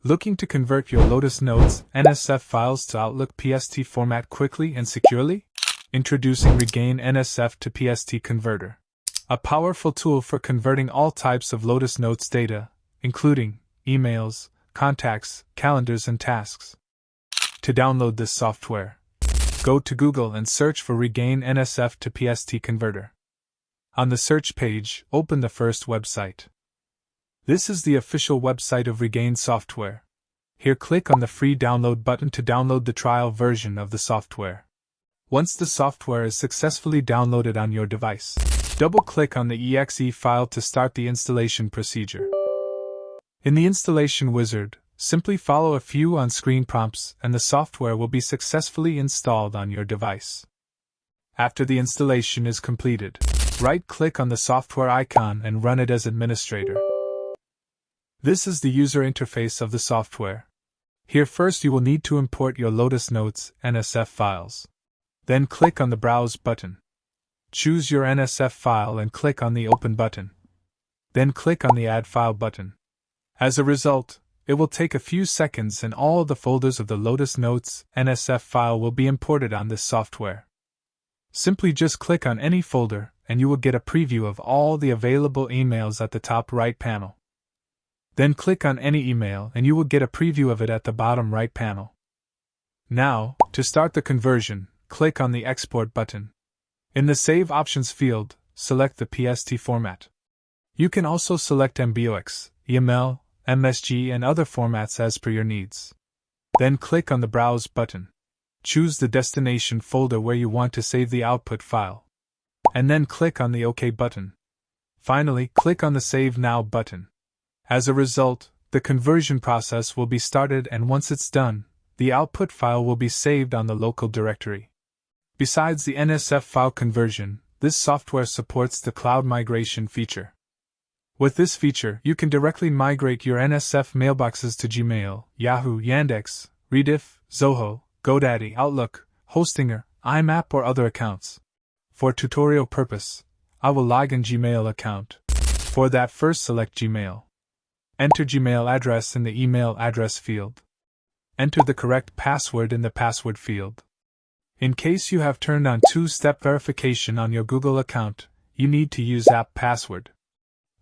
Looking to convert your Lotus Notes NSF files to Outlook PST format quickly and securely? Introducing Regain NSF to PST Converter, a powerful tool for converting all types of Lotus Notes data, including emails, contacts, calendars, and tasks. To download this software, go to Google and search for Regain NSF to PST Converter. On the search page, open the first website. This is the official website of Regain software. Here, click on the free download button to download the trial version of the software. Once the software is successfully downloaded on your device, double-click on the exe file to start the installation procedure. In the installation wizard, simply follow a few on-screen prompts and the software will be successfully installed on your device. After the installation is completed, right-click on the software icon and run it as administrator. This is the user interface of the software. Here first you will need to import your Lotus Notes NSF files. Then click on the Browse button. Choose your NSF file and click on the Open button. Then click on the Add File button. As a result, it will take a few seconds and all the folders of the Lotus Notes NSF file will be imported on this software. Simply just click on any folder and you will get a preview of all the available emails at the top right panel. Then click on any email and you will get a preview of it at the bottom right panel. Now, to start the conversion, click on the Export button. In the Save Options field, select the PST format. You can also select MBOX, EML, MSG and other formats as per your needs. Then click on the Browse button. Choose the destination folder where you want to save the output file. And then click on the OK button. Finally, click on the Save Now button. As a result, the conversion process will be started and once it's done, the output file will be saved on the local directory. Besides the NSF file conversion, this software supports the cloud migration feature. With this feature, you can directly migrate your NSF mailboxes to Gmail, Yahoo, Yandex, Rediff, Zoho, GoDaddy, Outlook, Hostinger, IMAP or other accounts. For tutorial purpose, I will log in Gmail account. For that, first select Gmail. Enter Gmail address in the email address field. Enter the correct password in the password field. In case you have turned on two-step verification on your Google account, you need to use app password.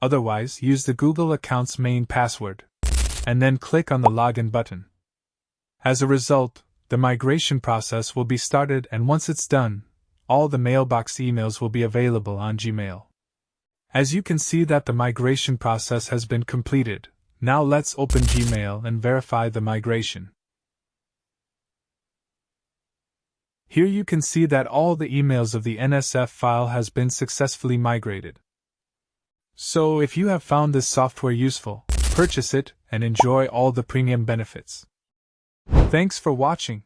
Otherwise, use the Google account's main password. And then click on the Login button. As a result, the migration process will be started and once it's done, all the mailbox emails will be available on Gmail. As you can see that the migration process has been completed, now let's open Gmail and verify the migration. Here you can see that all the emails of the NSF file has been successfully migrated. So if you have found this software useful, purchase it and enjoy all the premium benefits. Thanks for watching.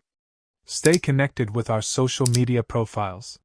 Stay connected with our social media profiles.